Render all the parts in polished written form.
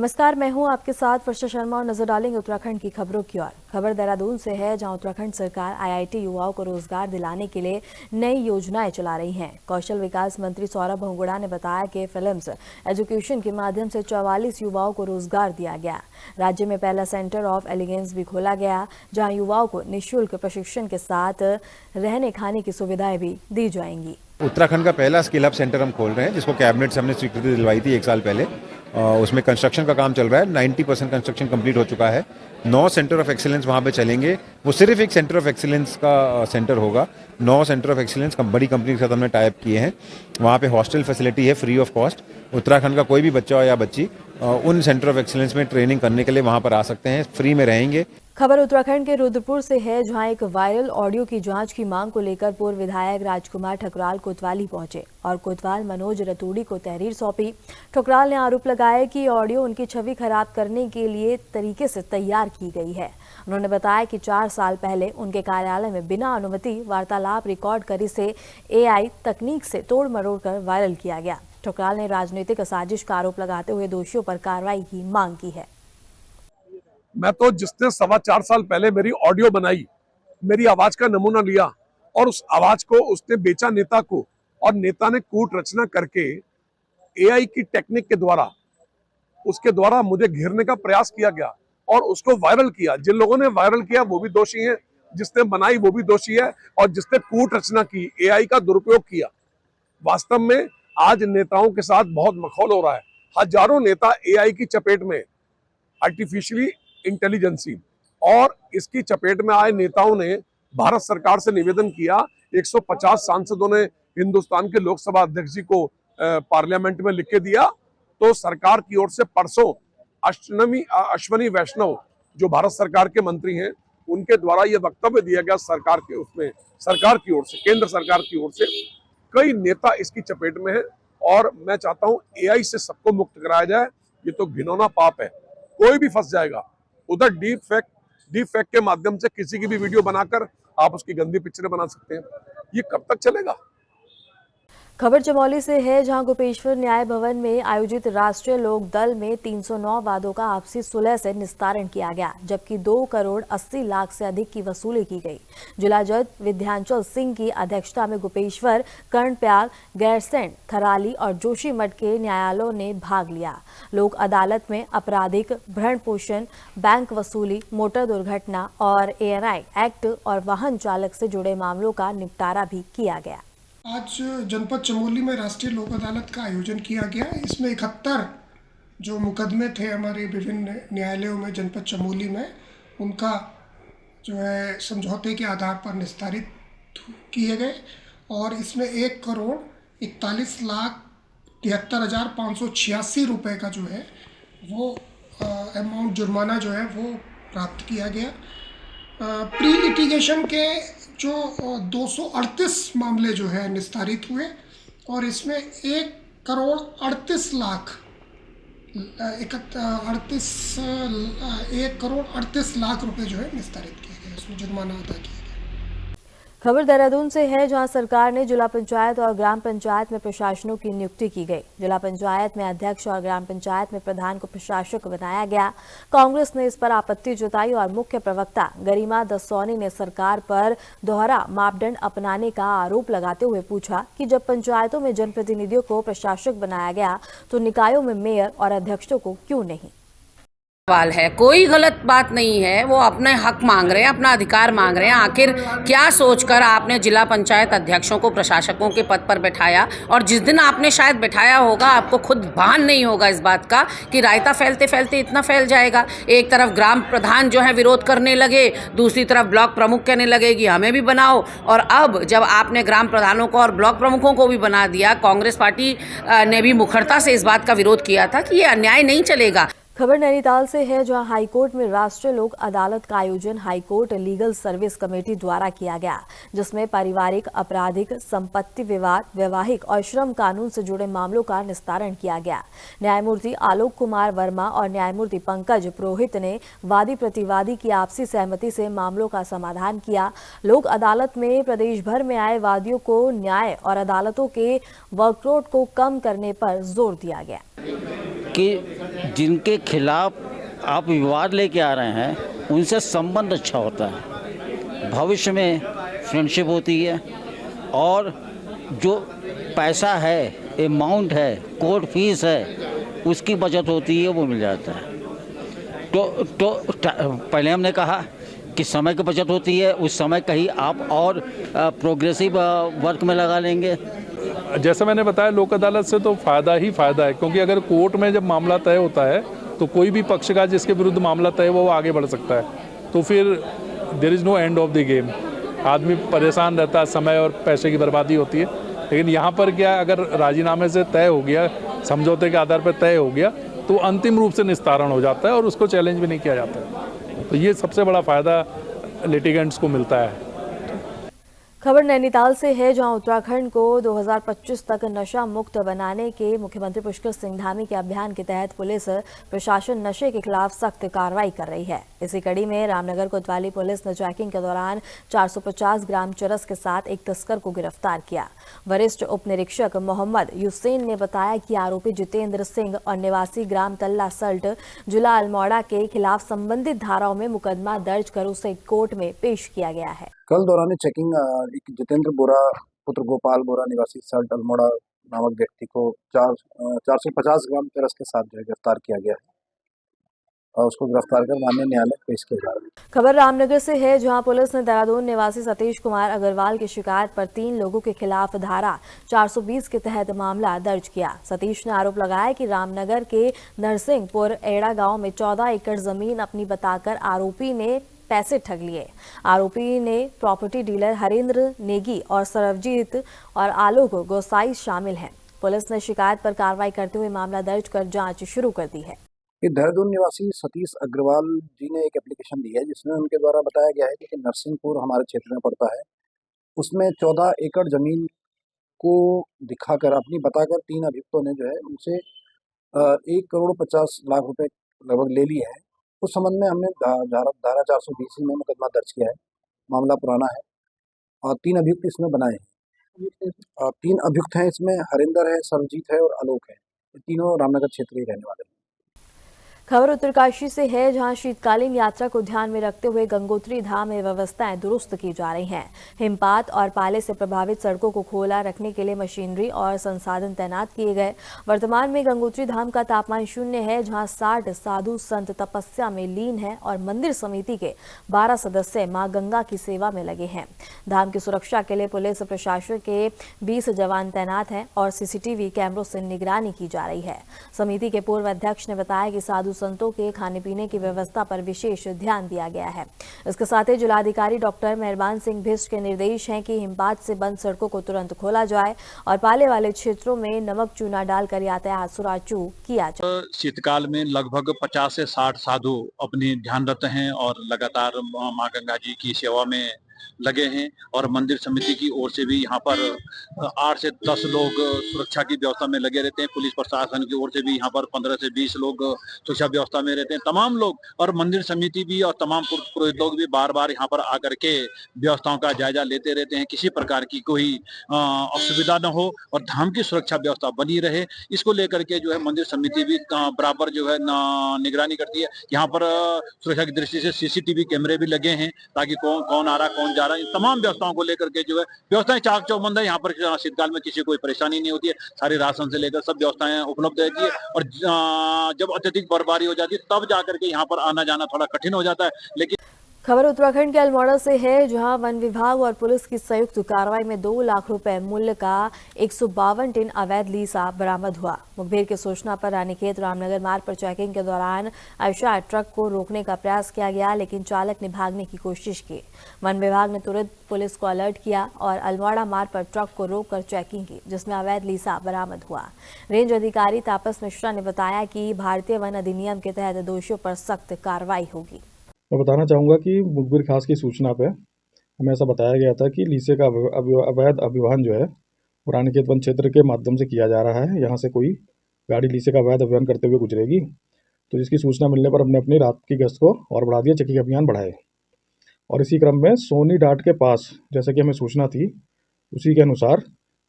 नमस्कार, मैं हूं आपके साथ वर्षा शर्मा और नजर डालेंगे उत्तराखंड की खबरों की ओर। खबर देहरादून से है, जहां उत्तराखंड सरकार आईआईटी युवाओं को रोजगार दिलाने के लिए नई योजनाएं चला रही है। कौशल विकास मंत्री सौरभ बहुगुणा ने बताया कि फिल्म्स एजुकेशन के माध्यम से 44 युवाओं को रोजगार दिया गया। राज्य में पहला सेंटर ऑफ एलिगेंस भी खोला गया, जहाँ युवाओं को निःशुल्क प्रशिक्षण के साथ रहने खाने की सुविधाएं भी दी जाएंगी। उत्तराखंड का पहला स्किल हब सेंटर हम खोल रहे हैं, जिसको कैबिनेट से हमने स्वीकृति दिलवाई थी 1 साल पहले। उसमें कंस्ट्रक्शन का काम चल रहा है, 90% कंस्ट्रक्शन कंप्लीट हो चुका है। 9 सेंटर ऑफ एक्सीलेंस वहाँ पे चलेंगे। वो सिर्फ एक सेंटर ऑफ एक्सीलेंस का सेंटर होगा। 9 सेंटर ऑफ एक्सीलेंस बड़ी कंपनी के साथ हमने टाइप किए हैं। वहाँ पे हॉस्टल फैसिलिटी है फ्री ऑफ कॉस्ट। उत्तराखंड का कोई भी बच्चा हो या बच्ची उन सेंटर ऑफ एक्सीलेंस में ट्रेनिंग करने के लिए वहाँ पर आ सकते हैं, फ्री में रहेंगे। खबर उत्तराखंड के रुद्रपुर से है, जहां एक वायरल ऑडियो की जांच की मांग को लेकर पूर्व विधायक राजकुमार ठकुराल कोतवाली पहुंचे और कोतवाल मनोज रतूड़ी को तहरीर सौंपी। ठकुराल ने आरोप लगाया कि ऑडियो उनकी छवि खराब करने के लिए तरीके से तैयार की गई है। उन्होंने बताया कि 4 साल पहले उनके कार्यालय में बिना अनुमति वार्तालाप रिकॉर्ड कर इसे एआई तकनीक से तोड़ मरोड़ कर वायरल किया गया। ठकुराल ने राजनीतिक साजिश का आरोप लगाते हुए दोषियों पर कार्रवाई की मांग की है। मैं तो जिसने 4.25 साल पहले मेरी ऑडियो बनाई, मेरी आवाज का नमूना लिया और उस आवाज को उसने बेचा नेता को, और नेता ने कूट रचना करके एआई की टेक्निक के द्वारा उसके द्वारा मुझे घेरने का प्रयास किया गया और उसको वायरल किया। जिन लोगों ने वायरल किया वो भी दोषी हैं, जिसने बनाई वो भी दोषी है, और जिसने कूट रचना की, एआई का दुरुपयोग किया। वास्तव में आज नेताओं के साथ बहुत मखौल हो रहा है। हजारों नेता एआई की चपेट में, आर्टिफिशियली इंटेलिजेंसी, और इसकी चपेट में आए नेताओं ने भारत सरकार से निवेदन किया। 150 सांसदों ने हिंदुस्तान के लोकसभा अध्यक्ष जी को पार्लियामेंट में लिख के दिया। तो सरकार की ओर से परसों अश्वनी वैष्णव, जो भारत सरकार के मंत्री हैं, उनके द्वारा यह वक्तव्य दिया गया सरकार की ओर से, केंद्र सरकार की ओर से। कई नेता इसकी चपेट में है और मैं चाहता हूं एआई से सबको मुक्त कराया जाए। ये तो घिनौना पाप है, कोई भी फंस जाएगा। उधर डीप फेक के माध्यम से किसी की भी वीडियो बनाकर आप उसकी गंदी पिक्चरें बना सकते हैं। ये कब तक चलेगा? खबर चमोली से है, जहां गोपेश्वर न्याय भवन में आयोजित राष्ट्रीय लोक दल में 309 वादों का आपसी सुलह से निस्तारण किया गया, जबकि 2 करोड़ 80 लाख से अधिक की वसूली की गई। जिला जज विद्यांचल सिंह की अध्यक्षता में गोपेश्वर, कर्णप्याल, गैरसैंण, थराली और जोशीमठ के न्यायालयों ने भाग लिया। लोक अदालत में आपराधिक, भरण पोषण, बैंक वसूली, मोटर दुर्घटना और एएनआई एक्ट और वाहन चालक से जुड़े मामलों का निपटारा भी किया गया। आज जनपद चमोली में राष्ट्रीय लोक अदालत का आयोजन किया गया। इसमें 71 जो मुकदमे थे हमारे विभिन्न न्यायालयों में जनपद चमोली में, उनका जो है समझौते के आधार पर निस्तारित किए गए और इसमें 1 करोड़ 41 लाख 73,586 रुपये का जो है वो अमाउंट जुर्माना जो है वो प्राप्त किया गया। प्री लिटिगेशन के जो 238 मामले जो है निस्तारित हुए और इसमें 1 करोड़ 38 लाख 1 करोड़ 38 लाख रुपए जो है निस्तारित किए गए, उसमें जुर्माना अदा किया गया। खबर देहरादून से है, जहां सरकार ने जिला पंचायत और ग्राम पंचायत में प्रशासनों की नियुक्ति की गई। जिला पंचायत में अध्यक्ष और ग्राम पंचायत में प्रधान को प्रशासक बनाया गया। कांग्रेस ने इस पर आपत्ति जताई और मुख्य प्रवक्ता गरिमा दसौनी ने सरकार पर दोहरा मापदंड अपनाने का आरोप लगाते हुए पूछा कि जब पंचायतों में जनप्रतिनिधियों को प्रशासक बनाया गया तो निकायों में मेयर और अध्यक्षों को क्यों नहीं? सवाल है, कोई गलत बात नहीं है। वो अपने हक मांग रहे हैं, अपना अधिकार मांग रहे हैं। आखिर क्या सोचकर आपने जिला पंचायत अध्यक्षों को प्रशासकों के पद पर बैठाया, और जिस दिन आपने शायद बैठाया होगा आपको खुद भान नहीं होगा इस बात का कि रायता फैलते फैलते इतना फैल जाएगा। एक तरफ ग्राम प्रधान जो है विरोध करने लगे, दूसरी तरफ ब्लॉक प्रमुख कहने लगे कि हमें भी बनाओ, और अब जब आपने ग्राम प्रधानों को और ब्लॉक प्रमुखों को भी बना दिया, कांग्रेस पार्टी ने भी मुखरता से इस बात का विरोध किया था कि ये अन्याय नहीं चलेगा। खबर नैनीताल से है, जहां हाईकोर्ट में राष्ट्रीय लोक अदालत का आयोजन हाईकोर्ट लीगल सर्विस कमेटी द्वारा किया गया, जिसमें पारिवारिक, आपराधिक, संपत्ति विवाद, वैवाहिक और श्रम कानून से जुड़े मामलों का निस्तारण किया गया। न्यायमूर्ति आलोक कुमार वर्मा और न्यायमूर्ति पंकज पुरोहित ने वादी प्रतिवादी की आपसी सहमति से मामलों का समाधान किया। लोक अदालत में प्रदेश भर में आए वादियों को न्याय और अदालतों के वर्कलोड को कम करने पर जोर दिया गया। कि जिनके खिलाफ आप विवाद लेके आ रहे हैं उनसे संबंध अच्छा होता है, भविष्य में फ्रेंडशिप होती है, और जो पैसा है, अमाउंट है, कोर्ट फीस है, उसकी बचत होती है, वो मिल जाता है। तो पहले हमने कहा कि समय की बचत होती है, उस समय कहीं आप और प्रोग्रेसिव वर्क में लगा लेंगे। जैसे मैंने बताया, लोक अदालत से तो फ़ायदा ही फ़ायदा है, क्योंकि अगर कोर्ट में जब मामला तय होता है तो कोई भी पक्षकार जिसके विरुद्ध मामला तय वो आगे बढ़ सकता है, तो फिर there is no end of the game. आदमी परेशान रहता है, समय और पैसे की बर्बादी होती है। लेकिन यहाँ पर क्या, अगर राजीनामे से तय हो गया, समझौते के आधार पर तय हो गया, तो अंतिम रूप से निस्तारण हो जाता है और उसको चैलेंज भी नहीं किया जाता है। तो ये सबसे बड़ा फ़ायदा लिटिगेंट्स को मिलता है। खबर नैनीताल से है, जहां उत्तराखंड को 2025 तक नशा मुक्त बनाने के मुख्यमंत्री पुष्कर सिंह धामी के अभियान के तहत पुलिस प्रशासन नशे के खिलाफ सख्त कार्रवाई कर रही है। इसी कड़ी में रामनगर कोतवाली पुलिस ने चेकिंग के दौरान 450 ग्राम चरस के साथ एक तस्कर को गिरफ्तार किया। वरिष्ठ उप निरीक्षक मोहम्मद युसैन ने बताया कि आरोपी जितेंद्र सिंह और निवासी ग्राम तल्ला सल्ट जिला अल्मोड़ा के खिलाफ संबंधित धाराओं में मुकदमा दर्ज कर उसे कोर्ट में पेश किया गया है। कल दौरान चेकिंग एक जितेंद्र बोरा पुत्र गोपाल बोरा निवासी सल्ट अल्मोड़ा नामक व्यक्ति को 450 ग्राम चरस के साथ गिरफ्तार किया गया है और उसको गिरफ्तार कर माननीय न्यायालय पेश किया जा रहा है। खबर रामनगर से है, जहां पुलिस ने देहरादून निवासी सतीश कुमार अग्रवाल की शिकायत पर 3 लोगों के खिलाफ धारा 420 के तहत मामला दर्ज किया। सतीश ने आरोप लगाया कि रामनगर के नरसिंहपुर एड़ा गांव में 14 एकड़ जमीन अपनी बताकर आरोपी ने पैसे ठग लिए। आरोपी ने प्रॉपर्टी डीलर हरेंद्र नेगी और सरवजीत और आलोक गोसाई शामिल हैं। पुलिस ने शिकायत पर कार्रवाई करते हुए मामला दर्ज कर जांच शुरू कर दी है। देहरादून निवासी सतीश अग्रवाल जी ने एक एप्लीकेशन दी है, जिसमें उनके द्वारा बताया गया है कि नरसिंहपुर हमारे क्षेत्र में पड़ता है, उसमें 14 एकड़ जमीन को दिखाकर अपनी बताकर 3 अभियुक्तों ने जो है उनसे 1,50,00,000 रुपए लगभग ले लिए हैं। उस संबंध में हमने धारा 420 में मुकदमा दर्ज किया है। मामला पुराना है और 3 अभियुक्त इसमें बनाए हैं। 3 अभियुक्त हैं इसमें, हरिंदर है, सरजीत है और आलोक है। ये तीनों रामनगर क्षेत्र के रहने वाले हैं। खबर उत्तरकाशी से है, जहां शीतकालीन यात्रा को ध्यान में रखते हुए गंगोत्री धाम में व्यवस्थाएं दुरुस्त की जा रही हैं। हिमपात और पाले से प्रभावित सड़कों को खोला रखने के लिए मशीनरी और संसाधन तैनात किए गए। वर्तमान में गंगोत्री धाम का तापमान 0 है, जहां 60 साधु संत तपस्या में लीन है और मंदिर समिति के 12 सदस्य मां गंगा की सेवा में लगे हैं। धाम की सुरक्षा के लिए पुलिस प्रशासन के 20 जवान तैनात हैं और सीसीटीवी कैमरों से निगरानी की जा रही है। समिति के पूर्व अध्यक्ष ने बताया कि साधु संतों के खाने पीने की व्यवस्था पर विशेष ध्यान दिया गया है। इसके साथ ही जिलाधिकारी डॉक्टर मेहरबान सिंह भिष्ट के निर्देश हैं कि हिमपात से बंद सड़कों को तुरंत खोला जाए और पाले वाले क्षेत्रों में नमक चूना डालकर यातायात सुचारू किया जाए। शीतकाल में लगभग 50 से 60 साधु अपनी ध्यानरत हैं और लगातार मां गंगा जी की सेवा में लगे हैं और मंदिर समिति की ओर से भी यहाँ पर 8 से 10 लोग सुरक्षा की व्यवस्था में लगे रहते हैं। पुलिस प्रशासन की ओर से भी यहाँ पर 15 से 20 लोग सुरक्षा व्यवस्था में रहते हैं। तमाम लोग और मंदिर समिति भी और तमाम पुरोहित लोग भी बार बार यहाँ पर आकर के व्यवस्थाओं का जायजा लेते रहते हैं। किसी प्रकार की कोई असुविधा न हो और धाम की सुरक्षा व्यवस्था बनी रहे, इसको लेकर के जो है मंदिर समिति भी बराबर जो है निगरानी करती है। यहाँ पर सुरक्षा की दृष्टि से सीसीटीवी कैमरे भी लगे हैं ताकि कौन आ रहा कौन जा रहा है, इन तमाम व्यवस्थाओं को लेकर के जो है व्यवस्थाएं चाक चौबंद है। यहाँ पर शीतकाल में किसी कोई परेशानी नहीं होती है। सारे राशन से लेकर सब व्यवस्थाएं उपलब्ध रहती है और जब अत्यधिक बर्फबारी हो जाती है तब जाकर के यहाँ पर आना जाना थोड़ा कठिन हो जाता है। लेकिन खबर उत्तराखंड के अल्मोड़ा से है, जहां वन विभाग और पुलिस की संयुक्त कार्रवाई में 2 लाख रुपए मूल्य का 152 टिन अवैध लीसा बरामद हुआ। मुखबिर की सूचना पर रानीखेत रामनगर मार्ग पर चेकिंग के दौरान आयशा ट्रक को रोकने का प्रयास किया गया, लेकिन चालक ने भागने की कोशिश की। वन विभाग ने तुरंत पुलिस को अलर्ट किया और अल्मोड़ा मार्ग पर ट्रक को रोककर चेकिंग की, जिसमें अवैध लीसा बरामद हुआ। रेंज अधिकारी तापस मिश्रा ने बताया कि भारतीय वन अधिनियम के तहत दोषियों पर सख्त कार्रवाई होगी। मैं बताना चाहूँगा कि मुखबिर खास की सूचना पे हमें ऐसा बताया गया था कि लीसे का अवैध अभियान जो है रानीखेत वन क्षेत्र के माध्यम से किया जा रहा है। यहाँ से कोई गाड़ी लीसे का अवैध अभियान करते हुए गुजरेगी, तो जिसकी सूचना मिलने पर हमने अपनी रात की गश्त को और बढ़ा दिया, चेकिंग अभियान बढ़ाए। और इसी क्रम में सोनी डाट के पास जैसे कि हमें सूचना थी, उसी के अनुसार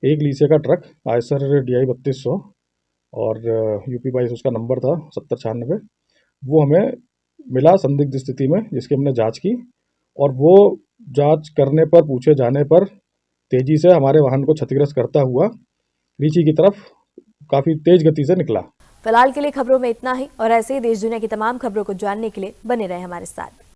एक लीसे का ट्रक आयसर DI 3200 और UP 22 उसका नंबर था 7096। वो हमें मिला संदिग्ध स्थिति में, जिसकी हमने जांच की और वो जांच करने पर, पूछे जाने पर तेज़ी से हमारे वाहन को क्षतिग्रस्त करता हुआ रीची की तरफ काफ़ी तेज़ गति से निकला। फिलहाल के लिए खबरों में इतना ही और ऐसे ही देश दुनिया की तमाम खबरों को जानने के लिए बने रहें हमारे साथ।